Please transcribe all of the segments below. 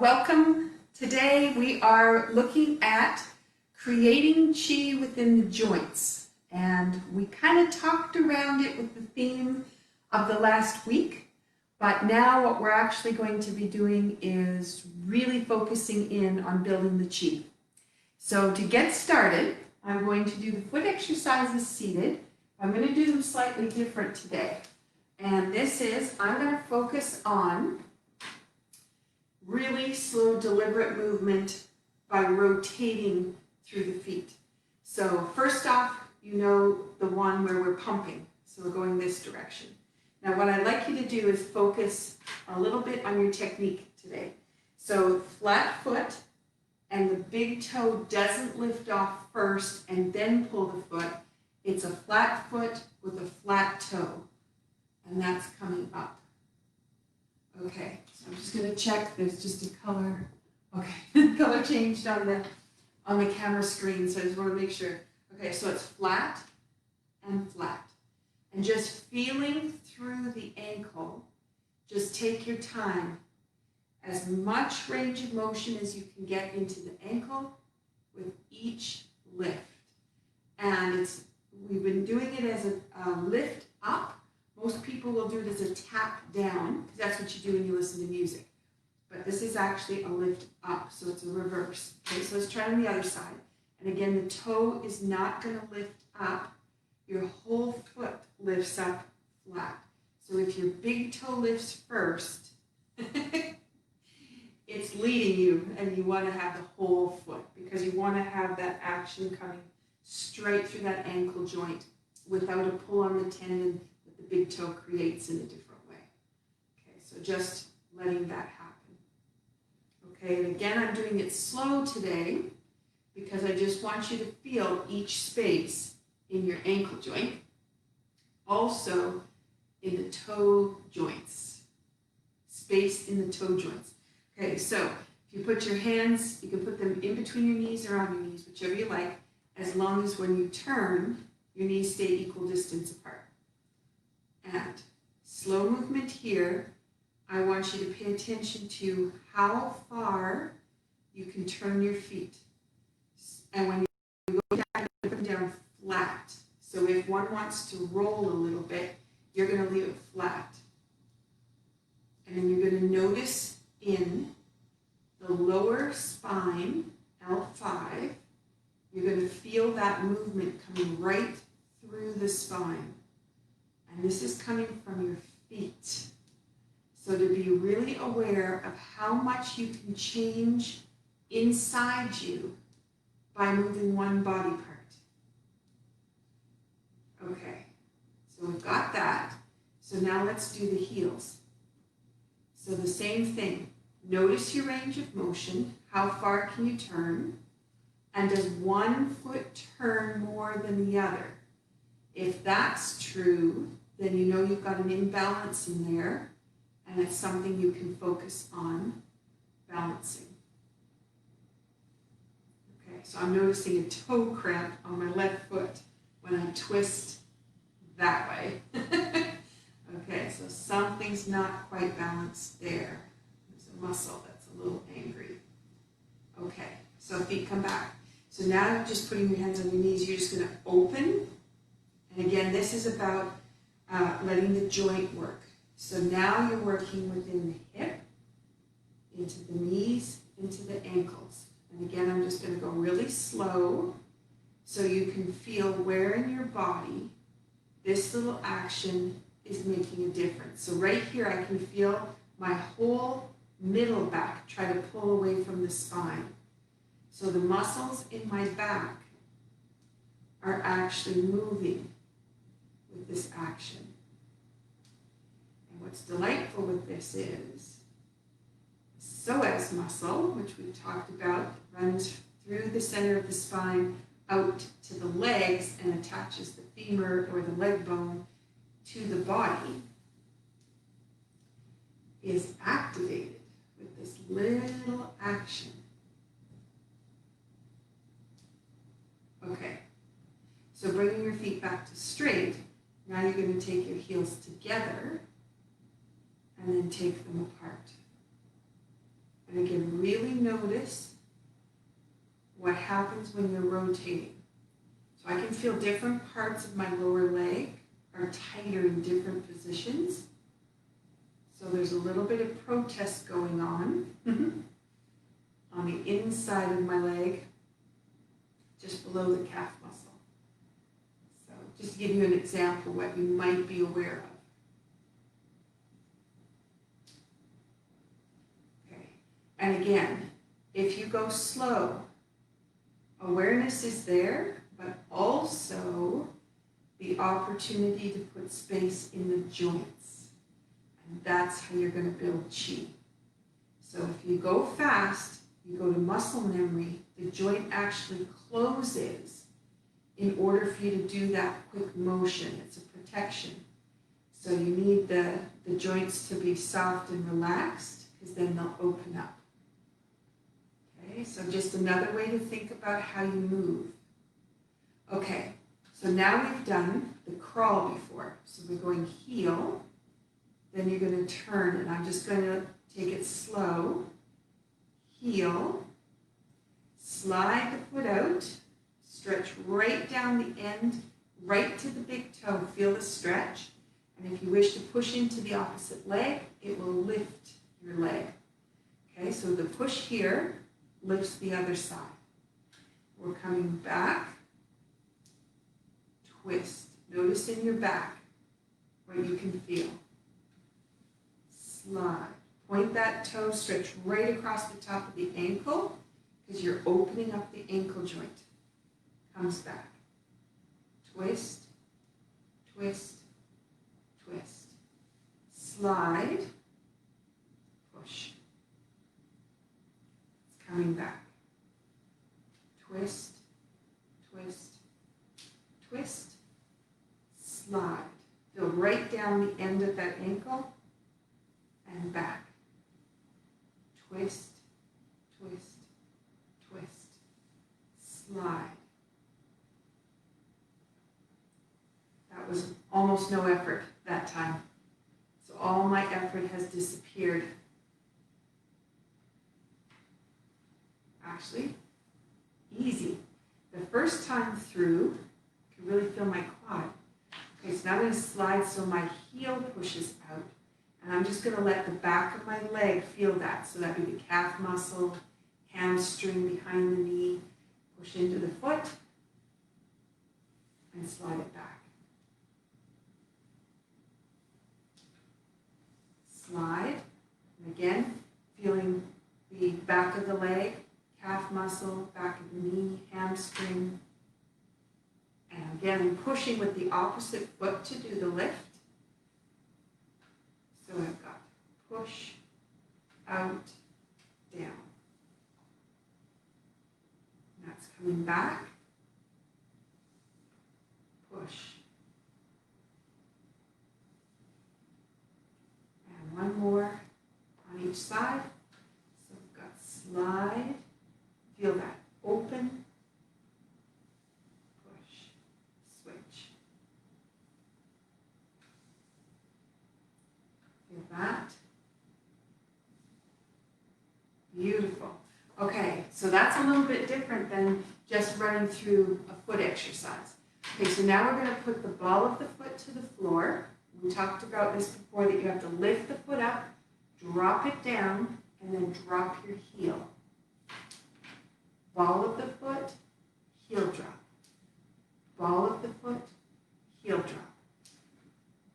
Welcome. Today we are looking at creating chi within the joints, and we kind of talked around it with the theme of the last week, but now what we're actually going to be doing is really focusing in on building the chi. So to get started, I'm going to do the foot exercises seated. I'm going to do them slightly different today, and this is, I'm going to focus on really slow, deliberate movement by rotating through the feet. So first off, you know the one where we're pumping. So we're going this direction. Now what I'd like you to do is focus a little bit on your technique today. So flat foot, and the big toe doesn't lift off first and then pull the foot. It's a flat foot with a flat toe, and that's coming up. Okay, so I'm just going to check. There's just a color. Okay, the color changed on the camera screen, so I just want to make sure. Okay, so it's flat and flat. And just feeling through the ankle, just take your time. As much range of motion as you can get into the ankle with each lift. And we've been doing it as a lift up. Most people will do it as a tap down, because that's what you do when you listen to music. But this is actually a lift up, so it's a reverse. Okay, so let's try on the other side. And again, the toe is not going to lift up. Your whole foot lifts up flat. So if your big toe lifts first, it's leading you, and you want to have the whole foot, because you want to have that action coming straight through that ankle joint without a pull on the tendon that the big toe creates in a different way. Okay, so just letting that happen. Okay, and again, I'm doing it slow today because I just want you to feel each space in your ankle joint, also in the toe joints, space in the toe joints. Okay, so if you put your hands, you can put them in between your knees or on your knees, whichever you like, as long as when you turn, your knees stay equal distance apart. And slow movement here, I want you to pay attention to how far you can turn your feet. And when you go down, put them down flat. So if one wants to roll a little bit, you're going to leave it flat. And then you're going to notice in the lower spine, L5, you're going to feel that movement coming right through the spine. And this is coming from your feet. So to be really aware of how much you can change inside you by moving one body part. Okay, so we've got that. So now let's do the heels. So the same thing. Notice your range of motion. How far can you turn? And does one foot turn more than the other? If that's true, then you know you've got an imbalance in there, and it's something you can focus on balancing. Okay, so I'm noticing a toe cramp on my left foot when I twist that way. Okay, so something's not quite balanced there. There's a muscle that's a little angry. Okay, so feet come back. So now you're just putting your hands on your knees. You're just going to open. And again, this is about letting the joint work. So now you're working within the hip, into the knees, into the ankles. And again, I'm just going to go really slow so you can feel where in your body this little action is making a difference. So right here, I can feel my whole middle back try to pull away from the spine. So the muscles in my back are actually moving with this action. And what's delightful with this is the psoas muscle, which we've talked about, runs through the center of the spine out to the legs and attaches the femur or the leg bone to the body, is activated with this little action. Okay, so bringing your feet back to straight, now you're going to take your heels together and then take them apart. And again, really notice what happens when you're rotating. So I can feel different parts of my lower leg are tighter in different positions. So there's a little bit of protest going on on the inside of my leg, just below the calf muscle. So just to give you an example of what you might be aware of. Okay. And again, if you go slow, awareness is there, but also the opportunity to put space in the joints. And that's how you're going to build chi. So if you go fast, you go to muscle memory, the joint actually closes in order for you to do that quick motion. It's a protection. So you need the joints to be soft and relaxed, because then they'll open up. Okay, so just another way to think about how you move. Okay, so now we've done the crawl before. So we're going heel, then you're going to turn, and I'm just going to take it slow. Heel, slide the foot out, stretch right down the end, right to the big toe. Feel the stretch. And if you wish to push into the opposite leg, it will lift your leg. Okay, so the push here lifts the other side. We're coming back, twist. Notice in your back what you can feel. Slide. Point that toe, stretch right across the top of the ankle, because you're opening up the ankle joint. Comes back. Twist, twist, twist. Slide, push. It's coming back. Twist, twist, twist. Slide. Feel right down the end of that ankle and back. Twist, twist, twist. Slide. That was almost no effort that time. So all my effort has disappeared. Actually, easy. The first time through, I can really feel my quad. Okay, so now I'm going to slide so my heel pushes out. And I'm just going to let the back of my leg feel that. So that would be the calf muscle, hamstring behind the knee. Push into the foot and slide it back. Slide. And again, feeling the back of the leg, calf muscle, back of the knee, hamstring. And again, I'm pushing with the opposite foot to do the lift. So I've got push, out, down. And that's coming back, push. And one more on each side. So we've got slide, feel that open, push, switch. Feel that. Beautiful. Okay, so that's a little bit different than just running through a foot exercise. Okay, so now we're going to put the ball of the foot to the floor. We talked about this before, that you have to lift the foot up, drop it down, and then drop your heel. Ball of the foot, heel drop. Ball of the foot, heel drop.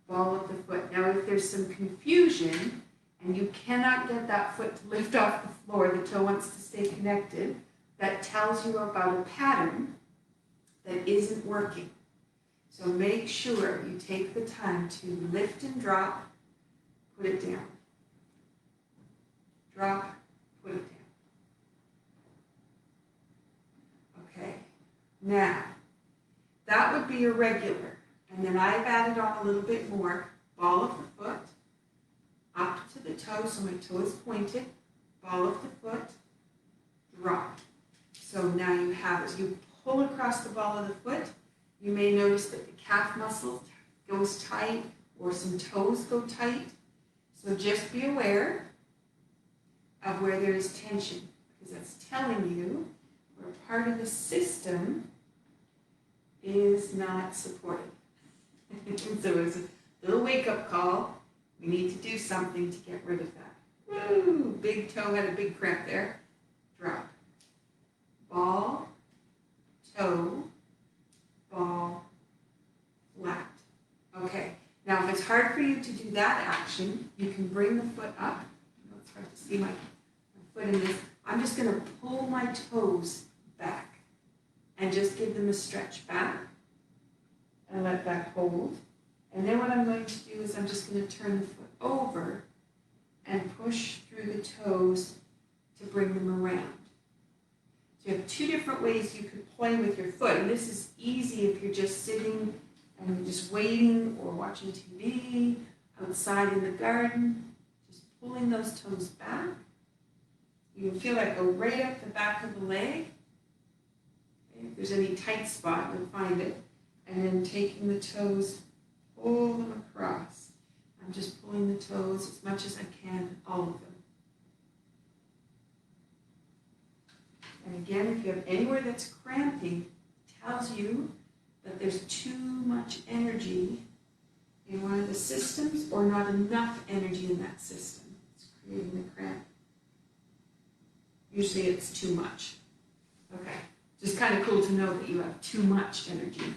Ball of the foot. Now if there's some confusion and you cannot get that foot to lift off the floor, the toe wants to stay connected, that tells you about a pattern that isn't working. So make sure you take the time to lift and drop, put it down. Drop, put it down. Okay, now that would be a regular. And then I've added on a little bit more. Ball of the foot, up to the toe, so my toe is pointed. Ball of the foot, drop. So now you have, as you pull across the ball of the foot, you may notice that the calf muscle goes tight or some toes go tight. So just be aware of where there is tension, because that's telling you where part of the system is not supported. So it's a little wake-up call. We need to do something to get rid of that. Woo! Big toe had a big cramp there. Drop. Ball, toe, ball, flat. Okay. Now, if it's hard for you to do that action, you can bring the foot up. It's hard to see my foot in this. I'm just going to pull my toes back and just give them a stretch back and let that hold. And then what I'm going to do is I'm just going to turn the foot over and push through the toes to bring them around. So you have two different ways you could play with your foot. And this is easy if you're just sitting and you're just waiting or watching TV, outside in the garden, just pulling those toes back. You can feel that go right up the back of the leg. Okay, if there's any tight spot, you'll find it. And then taking the toes, pull them across. I'm just pulling the toes as much as I can, all of them. And again, if you have anywhere that's cramping, it tells you that there's too much energy in one of the systems or not enough energy in that system. It's creating the cramp. Usually it's too much. Okay, just kind of cool to know that you have too much energy.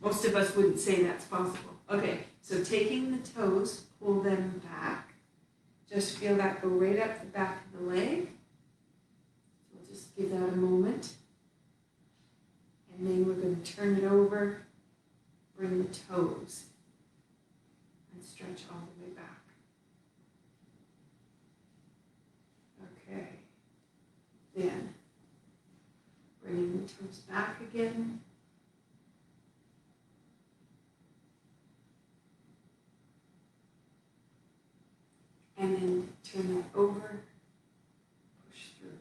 Most of us wouldn't say that's possible. Okay, so taking the toes, pull them back. Just feel that go right up the back of the leg. We'll just give that a moment. And then we're going to turn it over, bring the toes, and stretch all the way back. Okay. Then, bringing the toes back again. And then turn that over, push through.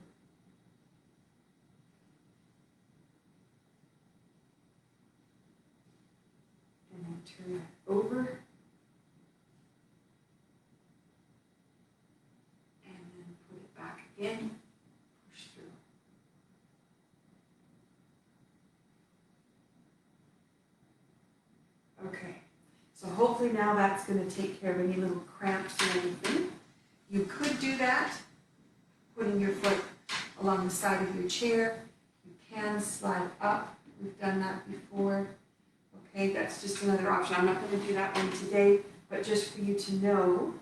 And then turn that over. And then put it back again, push through. Okay. So hopefully now that's going to take care of any little cramps or anything. You could do that, putting your foot along the side of your chair. You can slide up. We've done that before. Okay, that's just another option. I'm not going to do that one today, but just for you to know,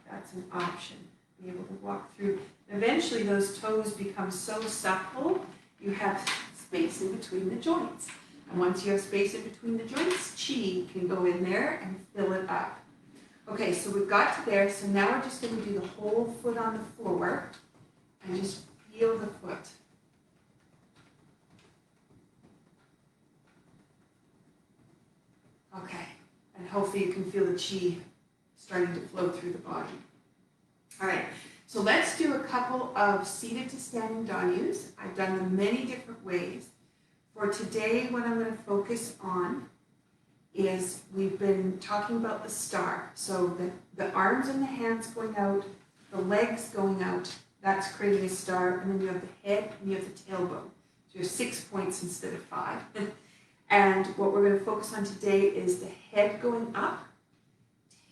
that's an option. Be able to walk through. Eventually those toes become so supple, you have space in between the joints. And once you have space in between the joints, chi can go in there and fill it up. Okay, so we've got to there. So now we're just going to do the whole foot on the floor and just feel the foot. Okay, and hopefully you can feel the chi starting to flow through the body. All right, so let's do a couple of seated to standing danyus. I've done them many different ways. For today, what I'm going to focus on is we've been talking about the star. So the arms and the hands going out, the legs going out, that's creating a star. And then you have the head and you have the tailbone. So you have 6 points instead of 5. And what we're going to focus on today is the head going up,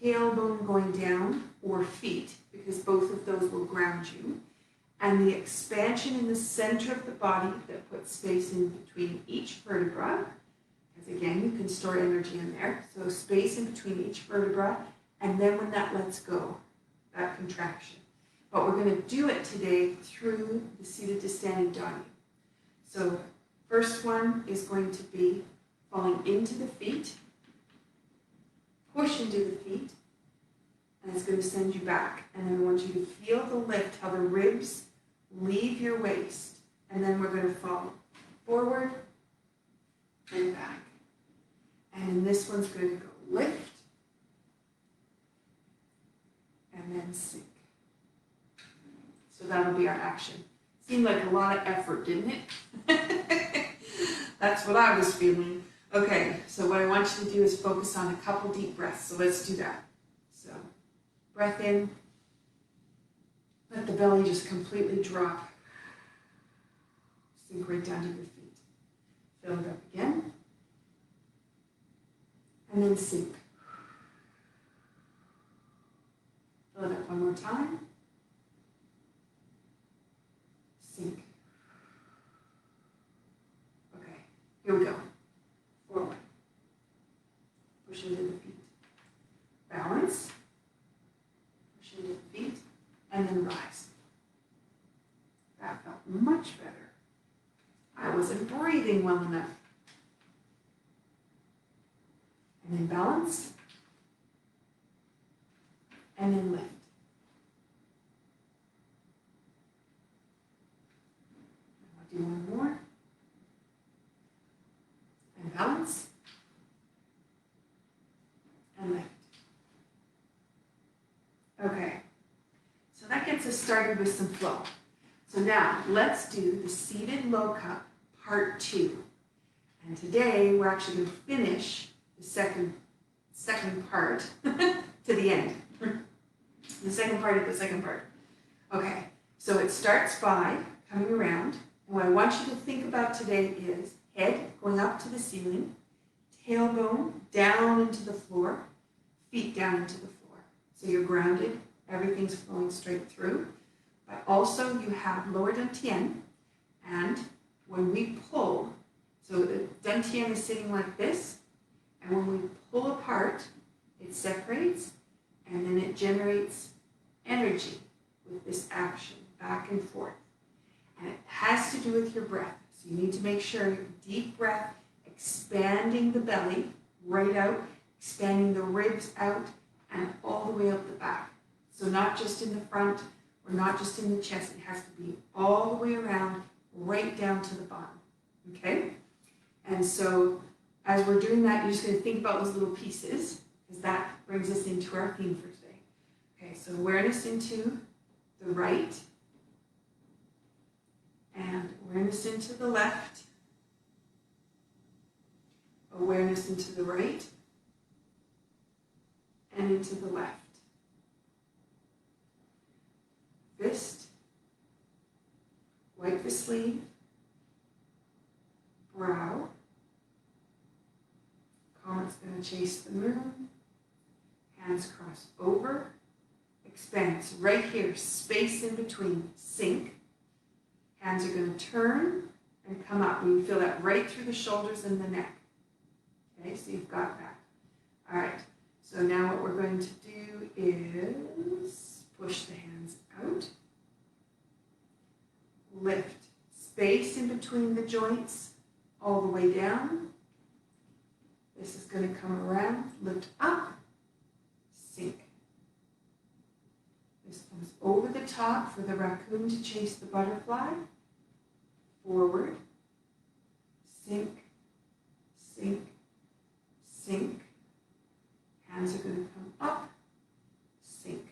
tailbone going down, or feet, because both of those will ground you. And the expansion in the center of the body that puts space in between each vertebra, because again, you can store energy in there. So space in between each vertebra, and then when that lets go, that contraction. But we're going to do it today through the seated to standing doggy. So first one is going to be falling into the feet, push into the feet, and it's going to send you back. And then I want you to feel the lift, how the ribs leave your waist. And then we're going to fall forward and back. And this one's going to go lift and then sink. So that'll be our action. Seemed like a lot of effort, didn't it? That's what I was feeling. Okay, so what I want you to do is focus on a couple deep breaths. So let's do that. So breath in Let the belly just completely drop. Sink right down to your feet. Fill it up again. And then sink. Fill it up one more time. Sink. Okay, here we go. Forward. Push into the feet. Balance. Push into the feet. And then rise. That felt much better. I wasn't breathing well enough. And then balance. And then lift. I'll do one more. And balance. And lift. Okay. So that gets us started with some flow. So now let's do the seated low cup part 2. And today we're actually going to finish the second part to the end. The second part of the second part. Okay, so it starts by coming around. And what I want you to think about today is head going up to the ceiling, tailbone down into the floor, feet down into the floor. So you're grounded, everything's flowing straight through. But also you have Lower Dan Tien, and when we pull, so the Dan Tien is sitting like this, and when we pull apart, it separates, and then it generates energy with this action, back and forth. And it has to do with your breath. So you need to make sure your deep breath, expanding the belly right out, expanding the ribs out, and all the way up the back. So not just in the front, or not just in the chest, it has to be all the way around, right down to the bottom, okay? And so as we're doing that, you're just gonna think about those little pieces, because that brings us into our theme for today. Okay, so awareness into the right, and awareness into the left, awareness into the right, and into the left. Fist, wipe the sleeve, brow, comet's going to chase the moon, hands cross over, expand. So right here, space in between, sink. Hands are going to turn and come up. And you feel that right through the shoulders and the neck. Okay, so you've got that. All right, so now what we're going to do is push the hands out, lift, space in between the joints, all the way down. This is going to come around, lift up, sink. This comes over the top for the raccoon to chase the butterfly, forward, sink, sink, sink. Hands are going to come up, sink.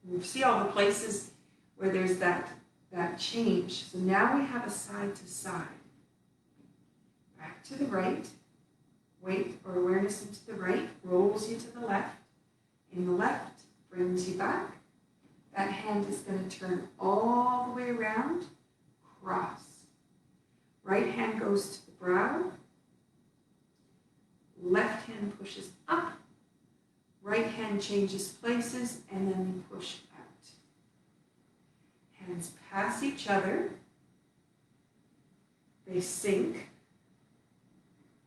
You see all the places where there's that change. So now we have a side to side. Back to the right. Weight or awareness into the right rolls you to the left. In the left brings you back. That hand is going to turn all the way around, cross. Right hand goes to the brow. Left hand pushes up. Right hand changes places, and then we push out. Hands pass each other. They sink.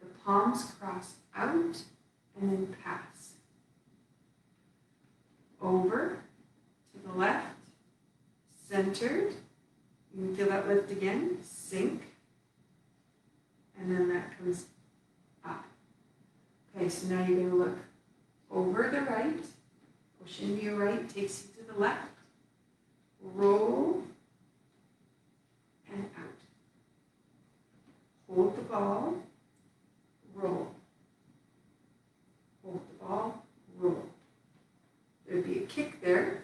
The palms cross out, and then pass. Over, to the left, centered. You can feel that lift again. Sink. And then that comes up. Okay, so now you're going to look over the right, push into your right, takes you to the left, roll, and out. Hold the ball, roll. Hold the ball, roll. There'd be a kick there.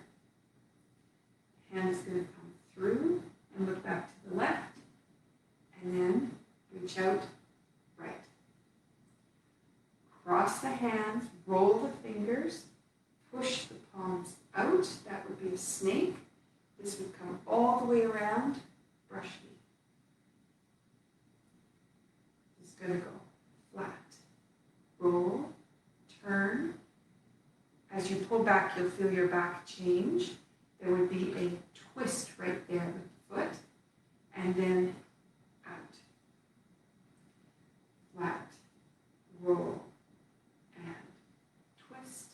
Hand is going to come through and look back to the left, and then reach out right. Cross the hands, roll the fingers, push the palms out. That would be a snake. This come all the way around, brush me. It's going to go flat, roll, turn. As you pull back, you'll feel your back change. There would be a twist right there with the foot, and then out. Flat, roll, and twist,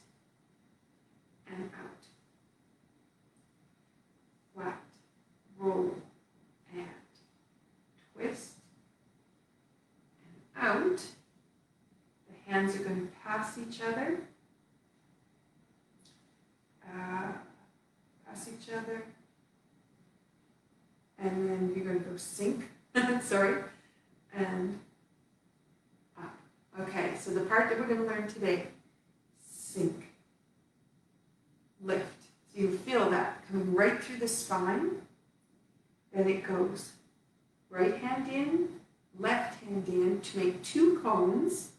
and out. Flat, roll, and twist, and out. The hands are going to pass each other. Pass each other. And then you're going to go sink. Sorry. And up. Okay, so the part that we're going to learn today, sink. Lift. So you feel that coming right through the spine. Then it goes right hand in, left hand in to make two cones.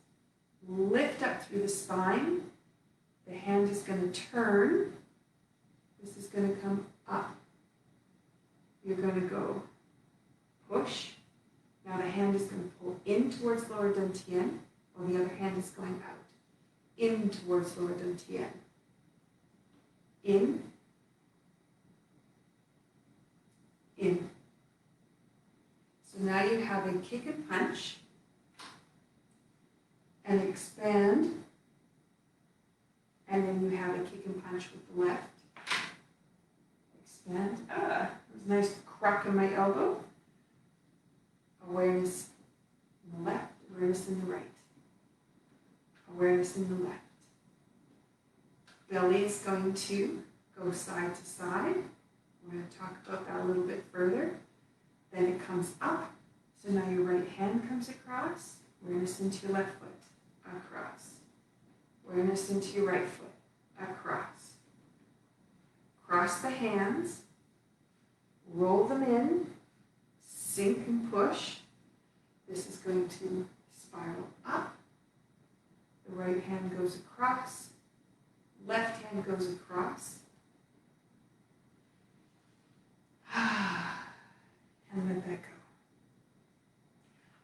Lift up through the spine. The hand is going to turn. This is going to come up. You're going to go push. Now the hand is going to pull in towards Lower Dan Tien, while the other hand is going out. In towards Lower Dan Tien. In. In. So now you have a kick and punch. And expand. And then you have a kick and punch with the left. Expand. There's a nice crack in my elbow. Awareness in the left, awareness in the right. Awareness in the left. Belly is going to go side to side. We're going to talk about that a little bit further. Then it comes up. So now your right hand comes across. Awareness into your left foot. Across. Awareness into your right foot. Across. Cross the hands. Roll them in. Sink and push. This is going to spiral up. The right hand goes across. Left hand goes across. And let that go.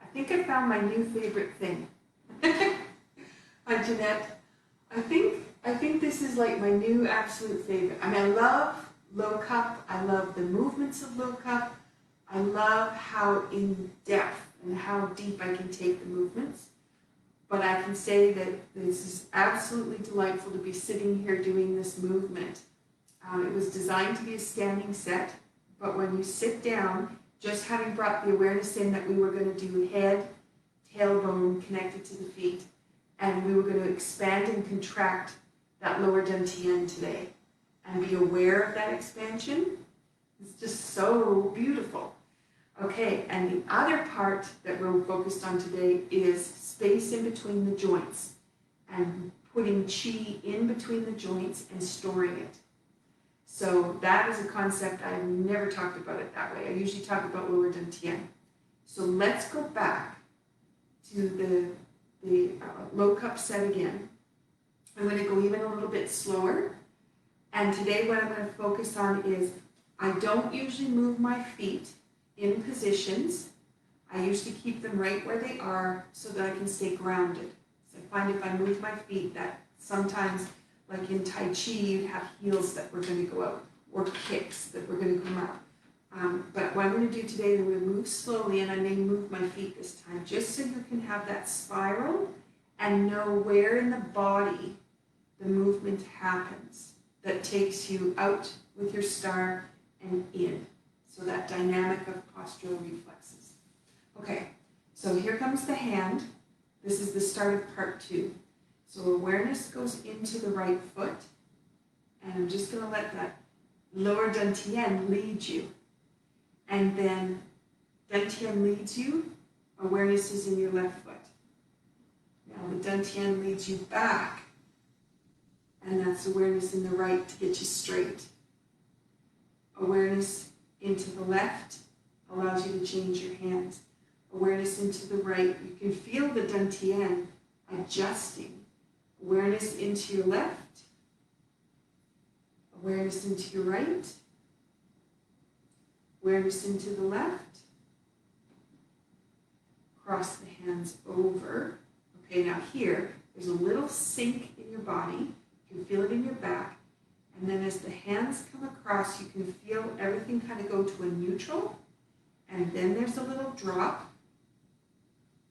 I think I found my new favorite thing. Hi, Jeanette. I think this is like my new absolute favorite. I mean, I love low cup. I love the movements of low cup. I love how in depth and how deep I can take the movements. But I can say that this is absolutely delightful to be sitting here doing this movement. It was designed to be a standing set, but when you sit down, just having brought the awareness in that we were going to do head, tailbone connected to the feet, and we were going to expand and contract that Lower Dan Tien today and be aware of that expansion. It's just so beautiful. Okay, and the other part that we're focused on today is space in between the joints and putting chi in between the joints and storing it. So that is a concept I've never talked about it that way. I usually talk about Lower Dan Tien. So let's go back to the low cup set again. I'm going to go even a little bit slower. And today what I'm going to focus on is I don't usually move my feet in positions. I usually keep them right where they are so that I can stay grounded. So I find if I move my feet that sometimes, like in Tai Chi, you'd have heels that were going to go out or kicks that were going to come up. But what I'm going to do today is I'm going to move slowly, and I may move my feet this time just so you can have that spiral and know where in the body the movement happens that takes you out with your star and in. So that dynamic of postural reflexes. Okay, so here comes the hand. This is the start of part 2. So awareness goes into the right foot, and I'm just going to let that Lower Dan Tien lead you. And then Dan Tien leads you, awareness is in your left foot. Now the Dan Tien leads you back, and that's awareness in the right to get you straight. Awareness into the left allows you to change your hands. Awareness into the right, you can feel the Dan Tien adjusting. Awareness into your left. Awareness into your right. Awareness into the left. Cross the hands over. Okay, now here, there's a little sink in your body. You can feel it in your back. And then as the hands come across, you can feel everything kind of go to a neutral. And then there's a little drop.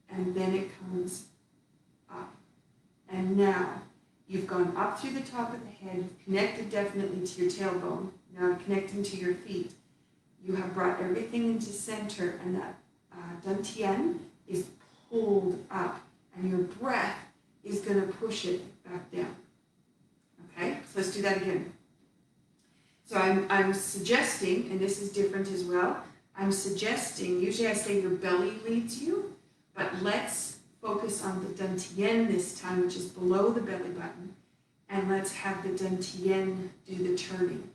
And then it comes up. And now, you've gone up through the top of the head. You've connected definitely to your tailbone. Now connecting to your feet. You have brought everything into center. And that Dan Tien is pulled up. And your breath is going to push it back down. Okay, so let's do that again. So I'm suggesting, and this is different as well, I'm suggesting, usually I say your belly leads you, but let's focus on the Dan Tien this time, which is below the belly button, and let's have the Dan Tien do the turning.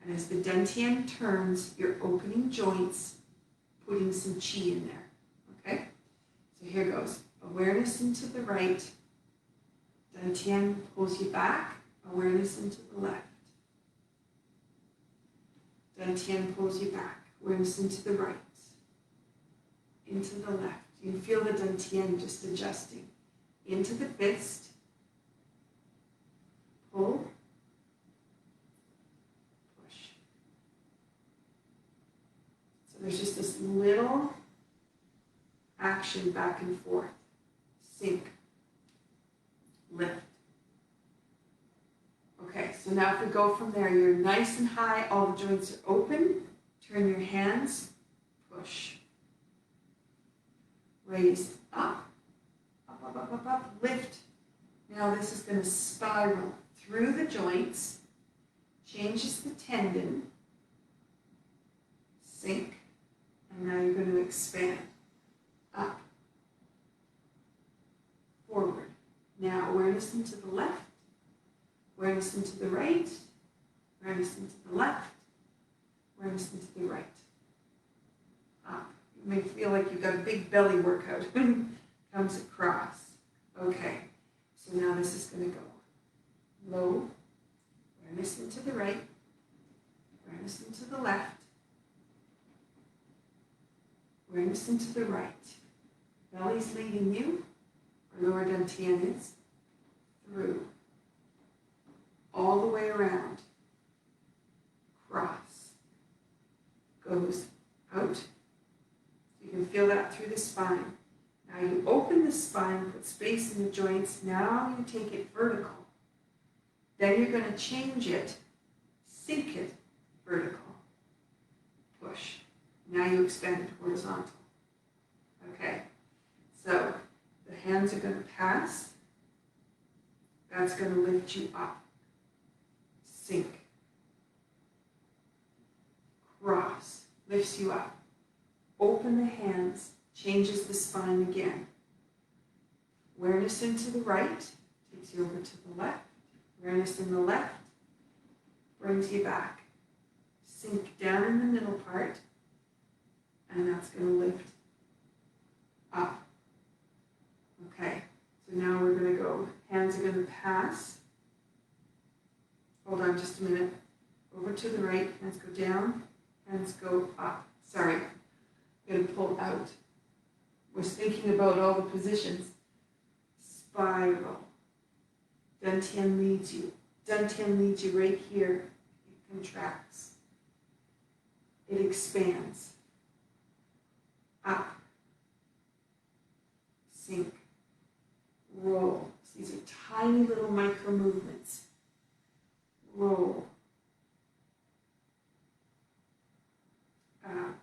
And as the Dan Tien turns, you're opening joints, putting some chi in there, okay? So here goes. Awareness into the right. Dan Tien pulls you back. Awareness into the left. Dan Tien pulls you back. Awareness into the right. Into the left. You can feel the Dan Tien just adjusting. Into the fist. Pull. Push. So there's just this little action back and forth. Sink. Lift. Okay, so now if we go from there, you're nice and high, all the joints are open. Turn your hands, push. Raise up, up, up, up, up, up, lift. Now this is going to spiral through the joints, changes the tendon, sink, and now you're going to expand. Up, forward. Now awareness into the left. Awareness into the right, awareness into the left, awareness into the right. Up. You may feel like you've got a big belly workout. Comes across. Okay, so now this is going to go low, awareness into the right, awareness into the left, awareness into the right. Belly's leading you, or Lower Dan Tien is, through. All the way around, cross, goes out. You can feel that through the spine. Now you open the spine, put space in the joints. Now you take it vertical. Then you're going to change it, sink it vertical, push. Now you expand it horizontal. Okay, so the hands are going to pass. That's going to lift you up. Sink. Cross. Lifts you up. Open the hands. Changes the spine again. Awareness into the right. Takes you over to the left. Awareness in the left. Brings you back. Sink down in the middle part. And that's going to lift up. Okay. So now we're going to go. Hands are going to pass. Hold on just a minute. Over to the right, hands go down, hands go up. Sorry, I'm going to pull out. Was thinking about all the positions. Spiral. Dan Tien leads you. Dan Tien leads you right here. It contracts. It expands. Up. Sink. Roll. So these are tiny little micro movements. Roll.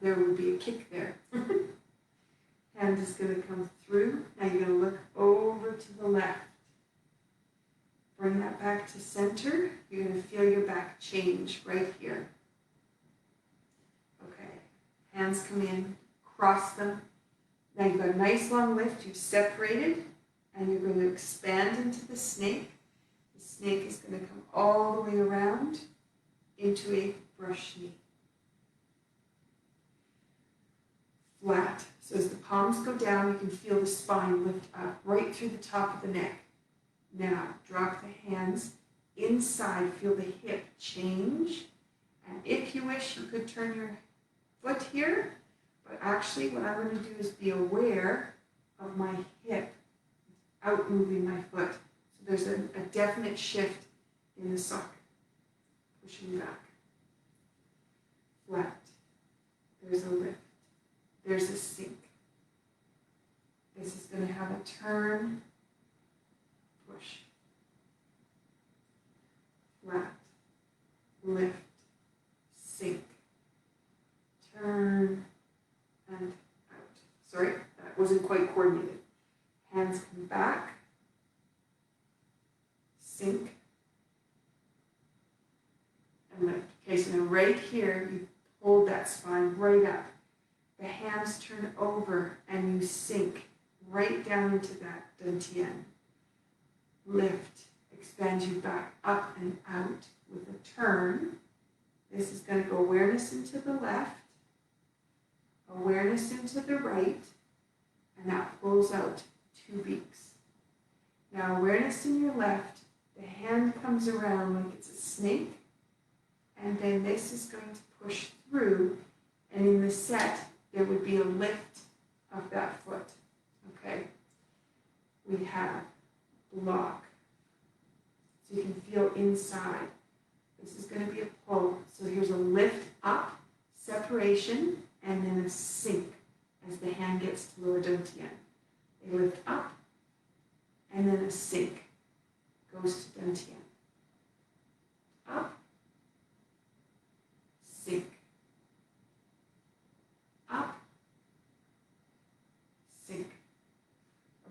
There would be a kick there. Hand is going to come through. Now you're going to look over to the left. Bring that back to center. You're going to feel your back change right here. Okay. Hands come in. Cross them. Now you've got a nice long lift. You've separated. And you're going to expand into the snake. The snake is going to come all the way around into a brush knee. Flat. So as the palms go down, you can feel the spine lift up right through the top of the neck. Now, drop the hands inside. Feel the hip change. And if you wish, you could turn your foot here, but actually what I'm going to do is be aware of my hip out moving my foot. So there's a definite shift in the socket. Pushing back. Flat. There's a lift. There's a sink. This is going to have a turn, push. Flat. Lift. Sink. Turn and out. Sorry, that wasn't quite coordinated. Hands come back, sink, and lift. Okay, so now right here, you hold that spine right up. The hands turn over and you sink right down into that Dan Tien. Lift, expand you back up and out with a turn. This is going to go awareness into the left, awareness into the right, and that pulls out 2 beaks. Now awareness in your left, the hand comes around like it's a snake, and then this is going to push through, and in the set, there would be a lift of that foot. Okay? We have block. So you can feel inside. This is going to be a pull. So here's a lift up, separation, and then a sink as the hand gets to Lower Dan Tien. They lift up, and then a sink goes to Dan Tien. Up, sink. Up, sink.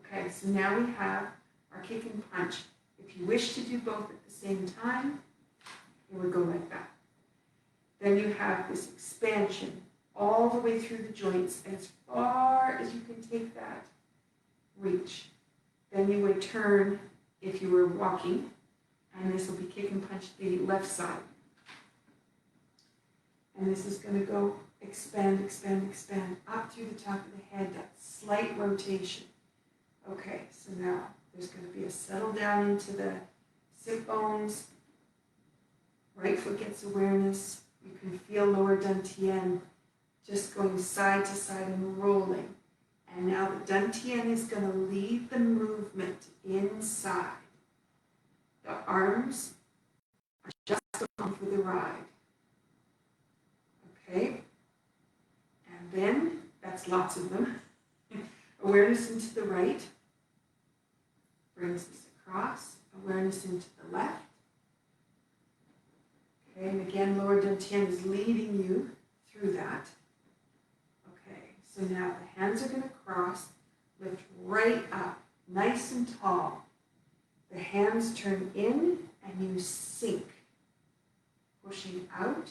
Okay, so now we have our kick and punch. If you wish to do both at the same time, it would go like that. Then you have this expansion all the way through the joints as far as you can take that reach. Then you would turn if you were walking, and this will be kick and punch the left side. And this is going to go expand, expand, expand up through the top of the head, that slight rotation. Okay, so now there's going to be a settle down into the sit bones. Right foot gets awareness. You can feel Lower Dan Tien just going side to side and rolling. And now the Dan Tien is going to lead the movement inside. The arms are just along for the ride. Okay? And then, that's lots of them. Awareness into the right. Brings this across. Awareness into the left. Okay, and again, Lower Dan Tien is leading you through that. Okay, so now the hands are going to cross, lift right up, nice and tall. The hands turn in and you sink. Pushing out.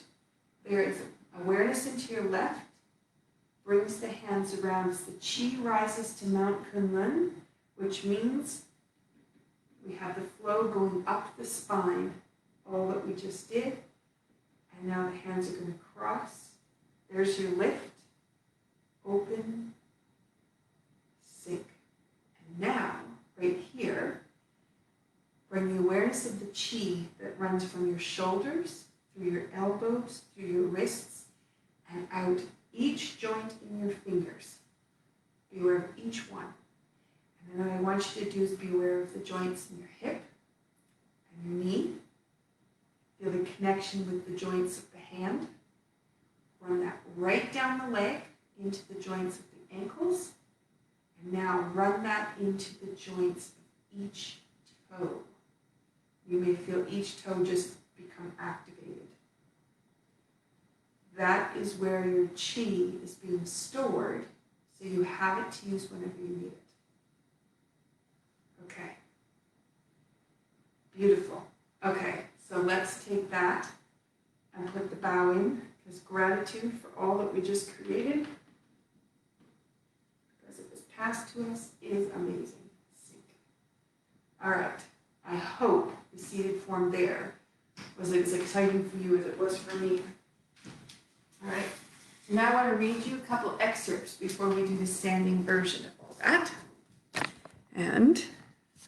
There is awareness into your left. Brings the hands around as the chi rises to Mount Kunlun, which means we have the flow going up the spine, all that we just did. And now the hands are going to cross. There's your lift. Open. Sink. And now, right here, bring the awareness of the chi that runs from your shoulders, through your elbows, through your wrists, and out each joint in your fingers. Be aware of each one. And then what I want you to do is be aware of the joints in your hip and your knee. Feel the connection with the joints of the hand. Run that right down the leg into the joints of the ankles. And now run that into the joints of each toe. You may feel each toe just become activated. That is where your chi is being stored, so you have it to use whenever you need it. Okay. Beautiful. Okay. So let's take that and put the bow in, because gratitude for all that we just created, because it was passed to us, is amazing. All right. I hope the seated form there was as exciting for you as it was for me. All right. So now I want to read you a couple excerpts before we do the standing version of all that. And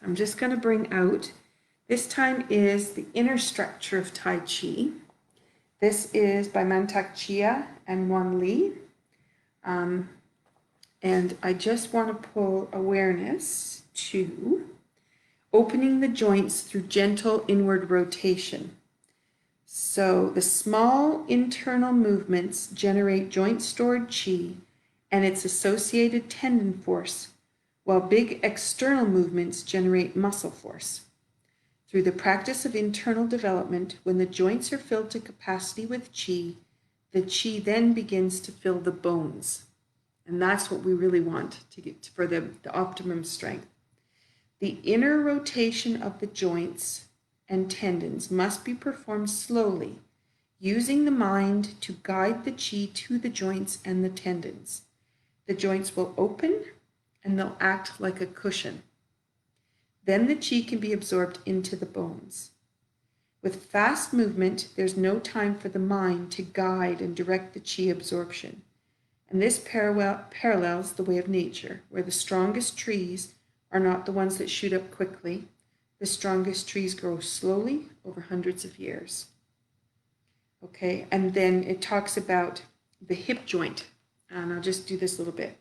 I'm just going to bring out, this time is the inner structure of Tai Chi. This is by Mantak Chia and Wan Li. And I just want to pull awareness to opening the joints through gentle inward rotation. So the small internal movements generate joint stored qi and its associated tendon force, while big external movements generate muscle force. Through the practice of internal development, when the joints are filled to capacity with qi, the qi then begins to fill the bones. And that's what we really want to get for the optimum strength. The inner rotation of the joints and tendons must be performed slowly, using the mind to guide the qi to the joints and the tendons. The joints will open and they'll act like a cushion. Then the qi can be absorbed into the bones. With fast movement, there's no time for the mind to guide and direct the qi absorption. And this parallels the way of nature, where the strongest trees are not the ones that shoot up quickly. The strongest trees grow slowly over hundreds of years. Okay, and then it talks about the hip joint, and I'll just do this a little bit.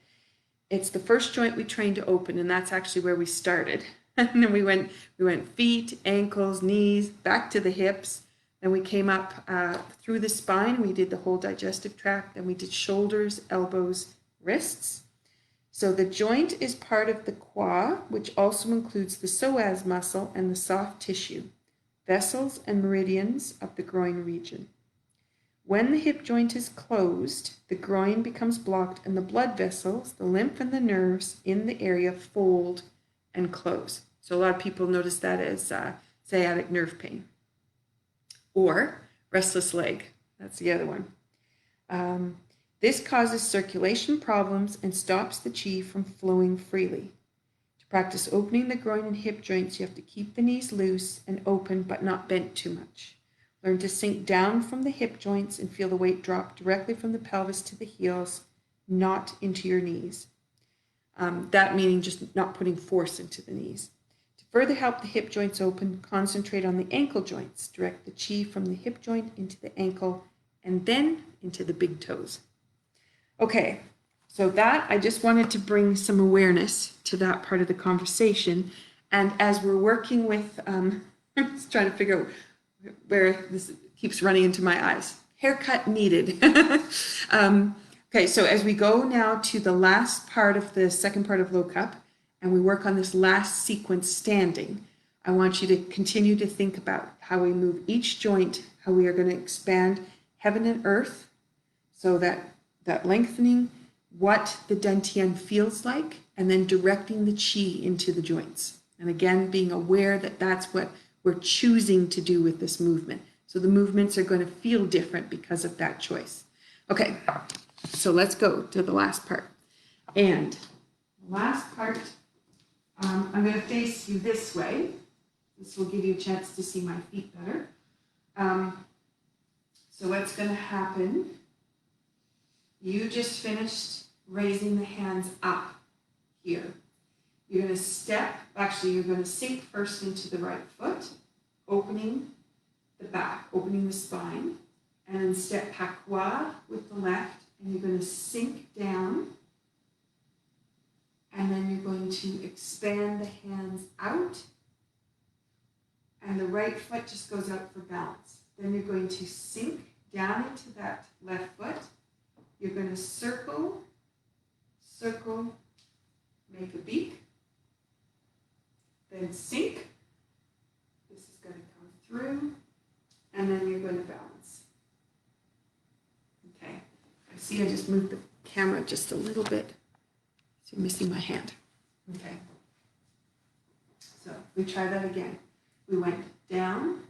It's the first joint we train to open, and that's actually where we started. And then we went feet, ankles, knees, back to the hips. Then we came up through the spine. We did the whole digestive tract. Then we did shoulders, elbows, wrists. So the joint is part of the qua, which also includes the psoas muscle and the soft tissue, vessels and meridians of the groin region. When the hip joint is closed, the groin becomes blocked and the blood vessels, the lymph and the nerves in the area fold and close. So a lot of people notice that as sciatic nerve pain. Or restless leg, that's the other one. This causes circulation problems and stops the qi from flowing freely. To practice opening the groin and hip joints, you have to keep the knees loose and open but not bent too much. Learn to sink down from the hip joints and feel the weight drop directly from the pelvis to the heels, not into your knees. That meaning just not putting force into the knees. To further help the hip joints open, concentrate on the ankle joints. Direct the qi from the hip joint into the ankle and then into the big toes. Okay, so that I just wanted to bring some awareness to that part of the conversation. And as we're working with, I'm just trying to figure out where this keeps running into my eyes. Haircut needed. Okay, so as we go now to the last part of the second part of low cup, and we work on this last sequence standing, I want you to continue to think about how we move each joint, how we are going to expand heaven and earth, so that lengthening, what the Dan Tien feels like, and then directing the qi into the joints. And again, being aware that that's what we're choosing to do with this movement. So the movements are going to feel different because of that choice. Okay, so let's go to the last part. And the last part, I'm going to face you this way. This will give you a chance to see my feet better. So what's going to happen, you just finished raising the hands up here. You're going to step, actually you're going to sink first into the right foot, opening the back, opening the spine, and then step patois with the left, and you're going to sink down, and then you're going to expand the hands out, and the right foot just goes out for balance. Then you're going to sink down into that left foot. You're going to circle, circle, make a beak, then sink. This is going to come through, and then you're going to balance. Okay, I see I just moved the camera just a little bit, so you're missing my hand. Okay, so we try that again. We went down,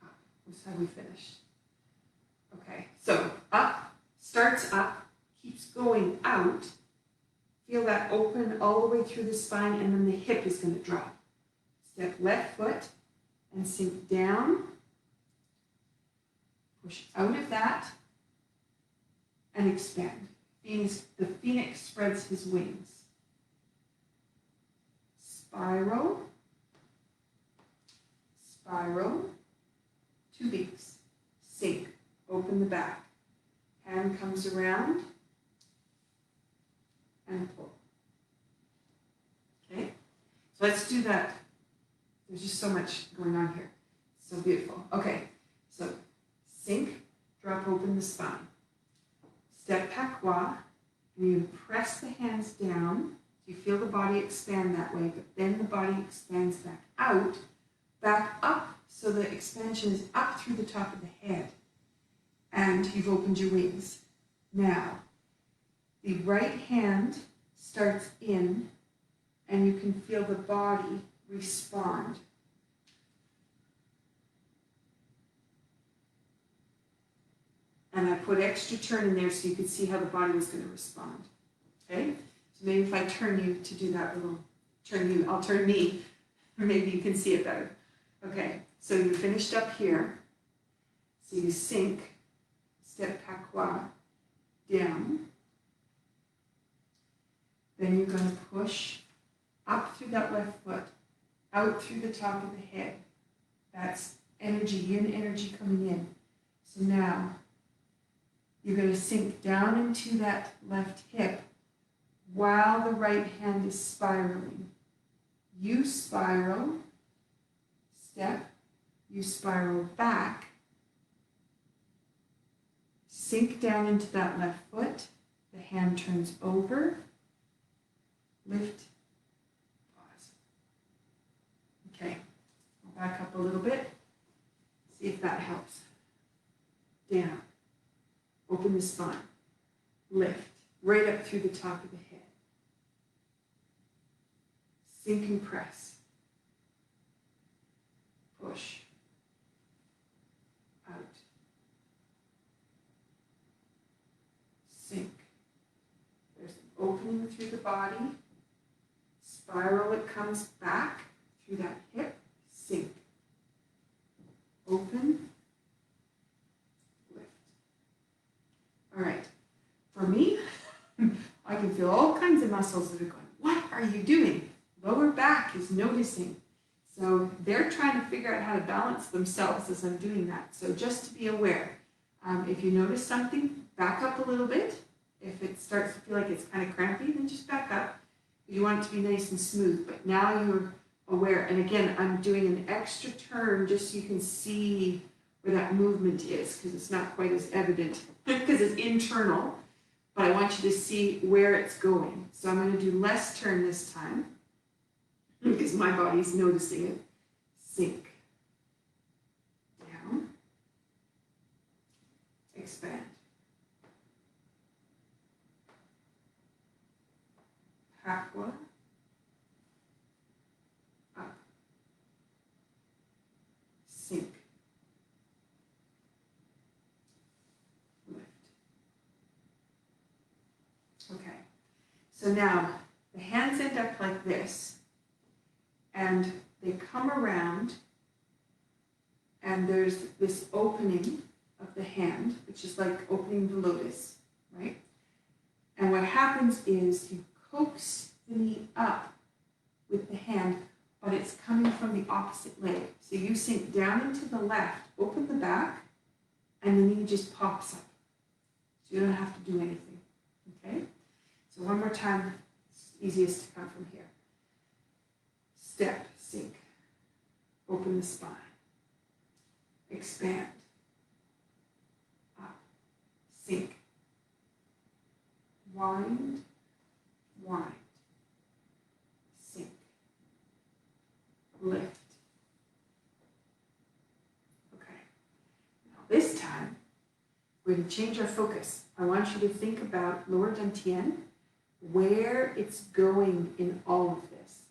up. That's how we finished. Okay, so up, starts up, keeps going out. Feel that open all the way through the spine, and then the hip is going to drop. Step left foot and sink down. Push out of that and expand. The phoenix spreads his wings. Spiral, spiral, 2 beaks. Sink, open the back. Hand comes around and pull. Okay, so let's do that. There's just so much going on here. So beautiful. Okay, so sink, drop open the spine. Step patois, and you press the hands down. You feel the body expand that way, but then the body expands back out, back up, so the expansion is up through the top of the head. And you've opened your wings. Now, the right hand starts in, and you can feel the body respond. And I put extra turn in there so you could see how the body was going to respond. Okay? So maybe if I turn you to do that little, I'll turn me, or maybe you can see it better. Okay, so you finished up here. So you sink, step patois, down. Then you're going to push up through that left foot, out through the top of the head. That's energy, yin energy coming in. So now, you're going to sink down into that left hip while the right hand is spiraling. You spiral, step, you spiral back, sink down into that left foot, the hand turns over, lift, pause. Okay, I'll back up a little bit, see if that helps. Down, open the spine, lift, right up through the top of the head. Sink and press. Push. Out. Sink. There's an opening through the body. Spiral, it comes back through that hip. Sink. Open. Lift. All right. For me, I can feel all kinds of muscles that are going, what are you doing? Lower back is noticing. So they're trying to figure out how to balance themselves as I'm doing that. So just to be aware, if you notice something, back up a little bit. If it starts to feel like it's kind of crampy, then just back up. You want it to be nice and smooth, but now you're aware. And again, I'm doing an extra turn just so you can see where that movement is, because it's not quite as evident, because it's internal, but I want you to see where it's going. So I'm going to do less turn this time, because my body's noticing it. Sink. Down. Expand. Patois. Up. Sink. Lift. Okay. So now the hands end up like this. And they come around, and there's this opening of the hand, which is like opening the lotus, right? And what happens is you coax the knee up with the hand, but it's coming from the opposite leg. So you sink down into the left, open the back, and the knee just pops up. So you don't have to do anything, okay? So one more time, it's easiest to come from here. Step, sink, open the spine, expand, up, sink, wind, sink, lift. Okay, now this time, we're going to change our focus. I want you to think about Lower Dan Tien, where it's going in all of this.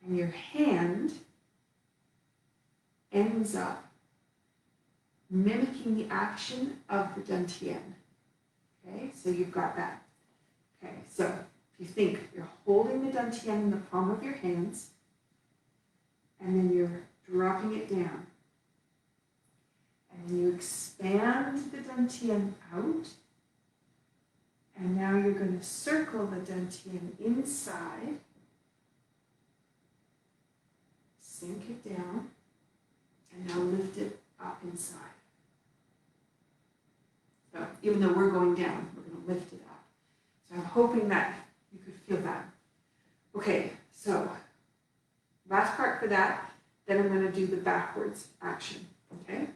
And your hand ends up mimicking the action of the Dan Tien. Okay, so you've got that. Okay, so if you think you're holding the Dan Tien in the palm of your hands, and then you're dropping it down. And then you expand the Dan Tien out, and now you're going to circle the Dan Tien inside. Sink it down, and now lift it up inside. So even though we're going down, we're going to lift it up. So I'm hoping that you could feel that. Okay, so last part for that, then I'm going to do the backwards action, okay?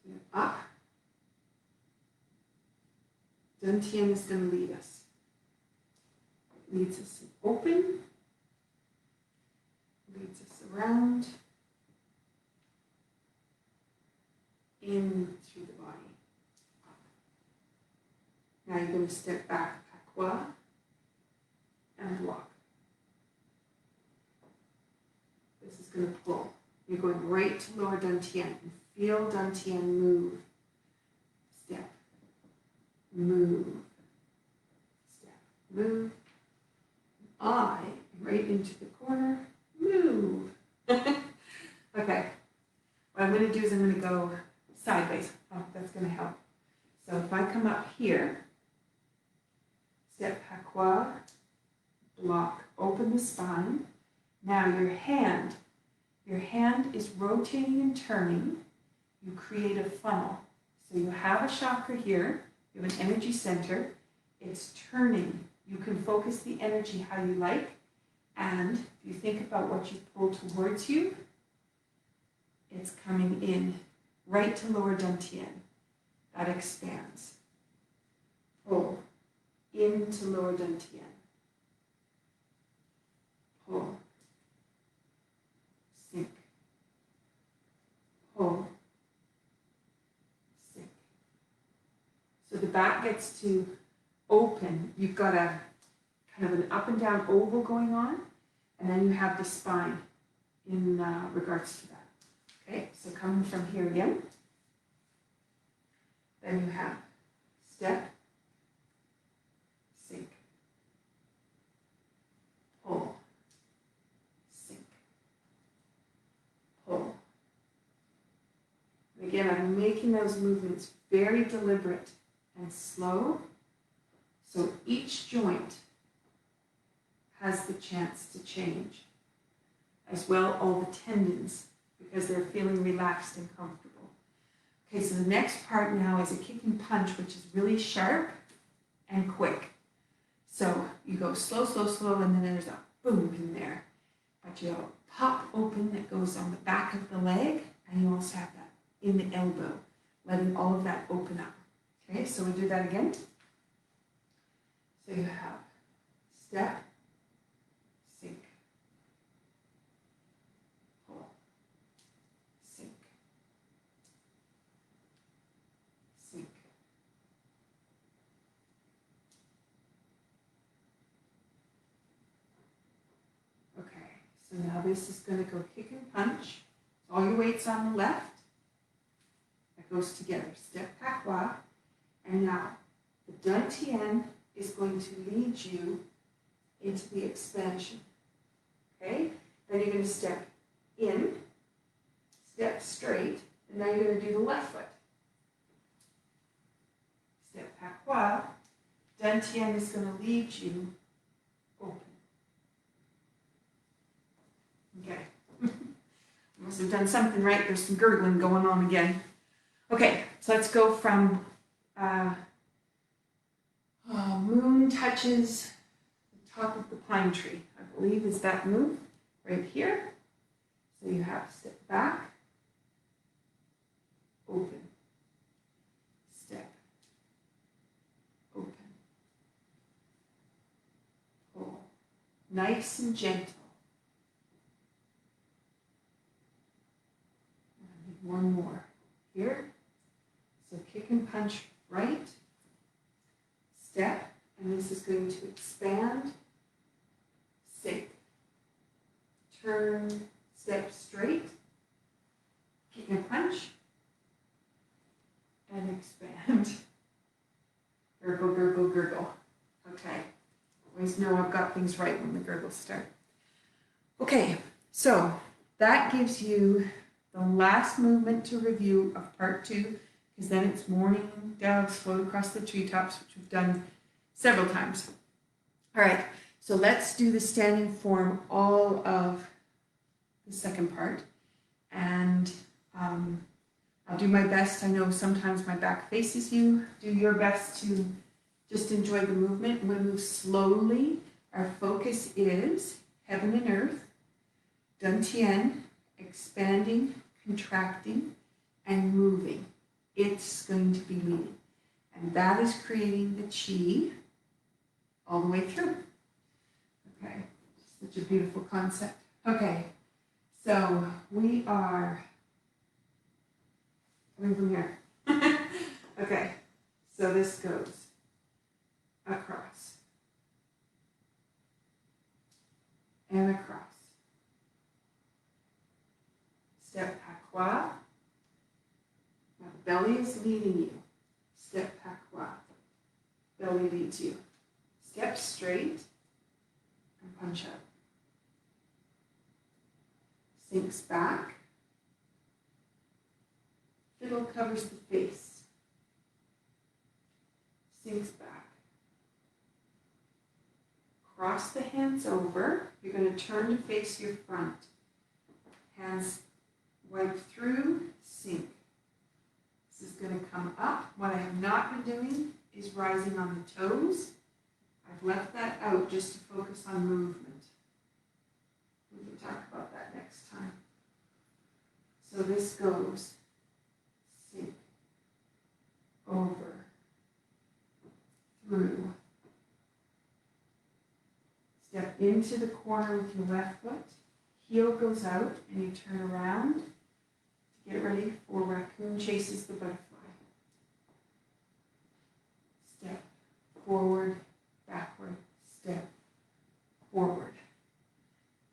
So up. Dan Tien is going to lead us. It leads us open, leads us around, in through the body. Up. Now you're going to step back, Pakwa, and block. This is going to pull. You're going right to Lower Dan Tien and feel Dan Tien move. Step, move, step, move. I, right into the corner, move. Okay, what I'm going to do is I'm going to go sideways. Oh, that's going to help. So if I come up here, step Pakwa, block, open the spine. Now your hand is rotating and turning. You create a funnel. So you have a chakra here, you have an energy center, it's turning. You can focus the energy how you like, and if you think about what you pull towards you, it's coming in right to Lower Dan Tien. That expands. Pull into Lower Dan Tien. Pull. Sink. Pull. Sink. So the back gets to open. You've got a kind of an up and down oval going on, and then you have the spine in regards to that. Okay, so coming from here again, then you have step, sink, pull, sink, pull. And again, I'm making those movements very deliberate and slow, so each joint has the chance to change. As well, all the tendons, because they're feeling relaxed and comfortable. Okay, so the next part now is a kick and punch, which is really sharp and quick. So you go slow, slow, slow, and then there's a boom in there. But you have a pop open that goes on the back of the leg, and you also have that in the elbow, letting all of that open up. Okay, so we do that again. So you have step, sink, pull, sink, sink. Okay, so now this is going to go kick and punch. All your weight's on the left. That goes together. Step Pakwa. And now the Dan Tien is going to lead you into the expansion. Okay? Then you're going to step in, step straight, and now you're going to do the left foot. Step Pakwa. Dan Tien is going to lead you open. Okay. Must have done something right. There's some gurgling going on again. Okay, so let's go from moon touches the top of the pine tree. I believe is that move right here. So you have step back, open, step, open, pull. Nice and gentle. I need one more here. So kick and punch right, step, and this is going to expand, sink, turn, step straight, kick and punch, and expand. Gurgle, gurgle, gurgle. Okay, always know I've got things right when the gurgles start. Okay, so that gives you the last movement to review of part 2, because then it's morning doves float across the treetops, which we've done several times. All right, so let's do the standing form all of the second part. And I'll do my best. I know sometimes my back faces you. Do your best to just enjoy the movement. I'm going to move slowly. Our focus is heaven and earth, Dan Tien, expanding, contracting, and moving. It's going to be moving. And that is creating the chi all the way through. Okay, such a beautiful concept. Okay, so we are coming from here. Okay, so this goes across and across. Step patois. Now the belly is leading you. Step patois. Belly leads you. Step straight and punch out. Sinks back. Fiddle covers the face. Sinks back. Cross the hands over. You're going to turn to face your front. Hands wipe through, sink. This is going to come up. What I have not been doing is rising on the toes. I've left that out just to focus on movement. We can talk about that next time. So this goes sink, over, through. Step into the corner with your left foot. Heel goes out and you turn around to get ready for raccoon chases the butterfly. Step forward, backward, step forward.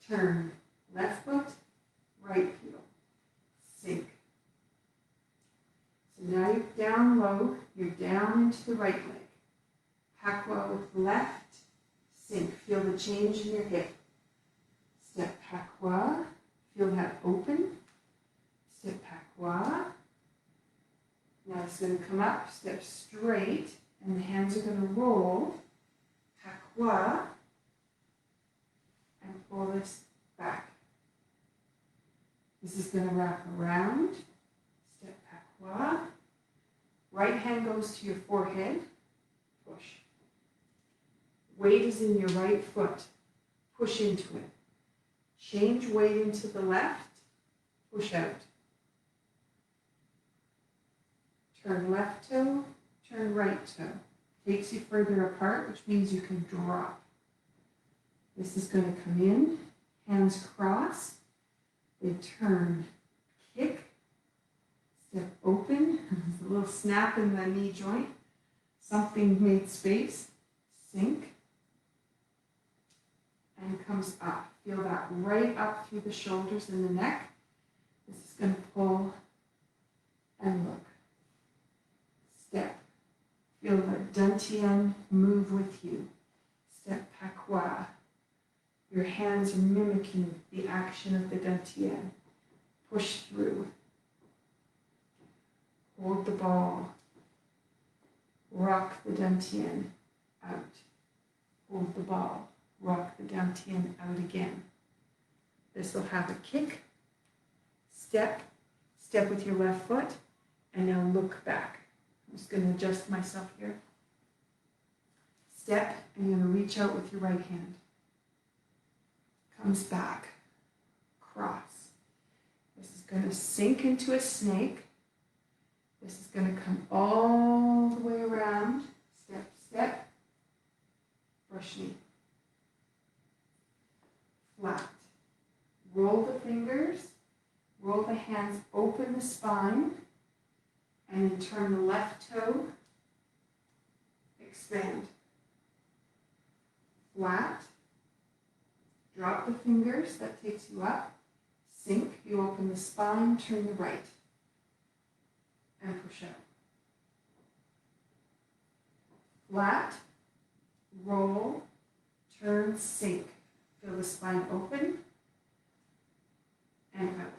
Turn left foot, right heel, sink. So now you're down low, you're down into the right leg. Patois with left, sink. Feel the change in your hip. Step patois, feel that open. Step patois. Now it's going to come up, step straight, and the hands are going to roll. Patois, and pull this back. This is going to wrap around. Step patois. Right hand goes to your forehead. Push. Weight is in your right foot. Push into it. Change weight into the left. Push out. Turn left toe. Turn right toe. Takes you further apart, which means you can drop. This is going to come in. Hands cross. They turn. Kick. Step open. There's a little snap in the knee joint. Something made space. Sink. And comes up. Feel that right up through the shoulders and the neck. This is going to pull and look. Step. Feel the Dan Tien move with you. Step patois. Your hands are mimicking the action of the Dan Tien. Push through. Hold the ball. Rock the Dan Tien out. Hold the ball. Rock the Dan Tien out again. This will have a kick. Step. Step with your left foot. And now look back. I'm just going to adjust myself here. Step, and you're going to reach out with your right hand. Comes back. Cross. This is going to sink into a snake. This is going to come all the way around. Step, step. Brush knee. Flat. Roll the fingers. Roll the hands, open the spine. And then turn the left toe, expand. Flat, drop the fingers, that takes you up. Sink, you open the spine, turn the right. And push out. Flat, roll, turn, sink. Feel the spine open and out.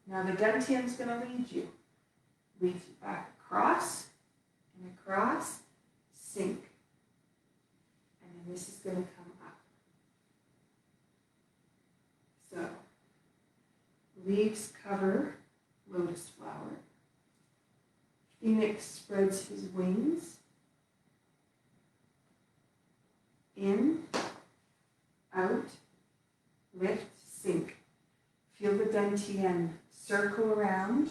Now the Dan Tien is going to lead you. Lead you back across, and across, sink. And then this is going to come up. So, leaves cover, low spreads his wings. In, out, lift, sink. Feel the Dan Tien circle around.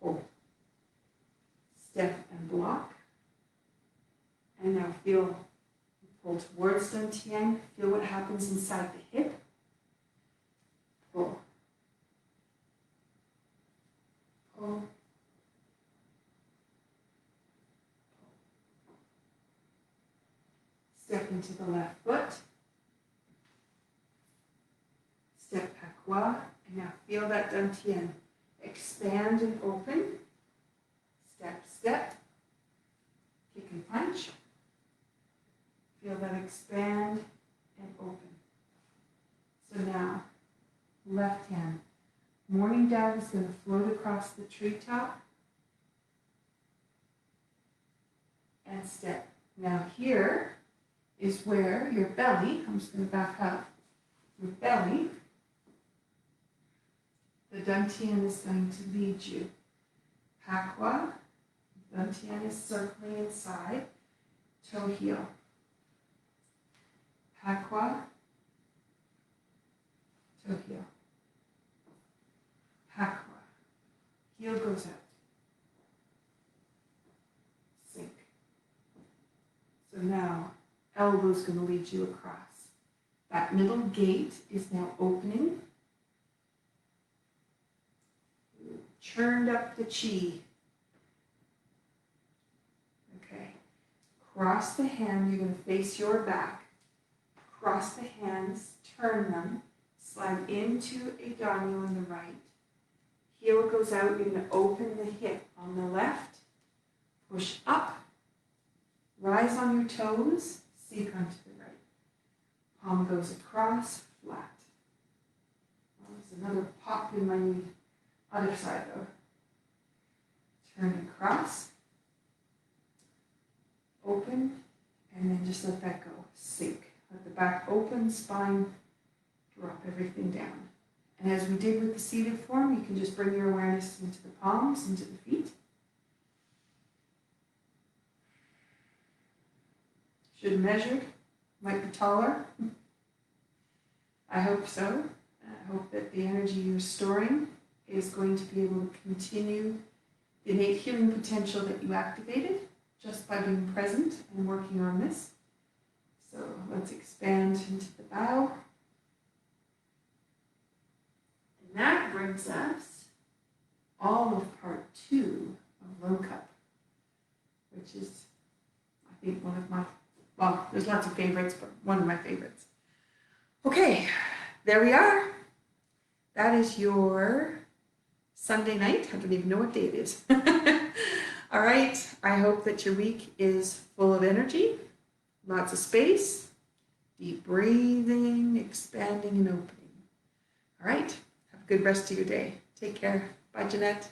Hold. Step and block. And now feel, pull towards Dan Tien. Feel what happens inside the hip. Pull. Pull. Step into the left foot. Step patois. And now feel that Dan Tien expand and open. Step, step. Kick and punch. Feel that expand and open. So now, left hand. Morning dove is going to float across the treetop. And step. Now here is where your belly, I'm just going to back up, your belly, the Dan Tien is going to lead you. Patois, Dan Tien is circling inside, toe heel. Patois, toe heel. Patois, heel goes out. Sink. So now, elbow's going to lead you across. That middle gate is now opening. Churned up the chi. Okay. Cross the hand, you're going to face your back. Cross the hands, turn them, slide into a danyo on the right. Heel goes out, you're going to open the hip on the left. Push up. Rise on your toes, sink onto the right. Palm goes across, flat. Well, there's another pop in my other side though. Turn across. Open, and then just let that go. Sink. Let the back open, spine, drop everything down. And as we did with the seated form, you can just bring your awareness into the palms, into the feet. Should have measured, might be taller. I hope so. I hope that the energy you're storing is going to be able to continue the innate healing potential that you activated just by being present and working on this. So let's expand into the bow. And that brings us all of part 2 of Low Cup, which is, I think, one of my, well, there's lots of favorites, but one of my favorites. Okay, there we are. That is your Sunday night. I don't even know what day it is. All right, I hope that your week is full of energy, lots of space, deep breathing, expanding and opening. All right, have a good rest of your day. Take care. Bye, Jeanette.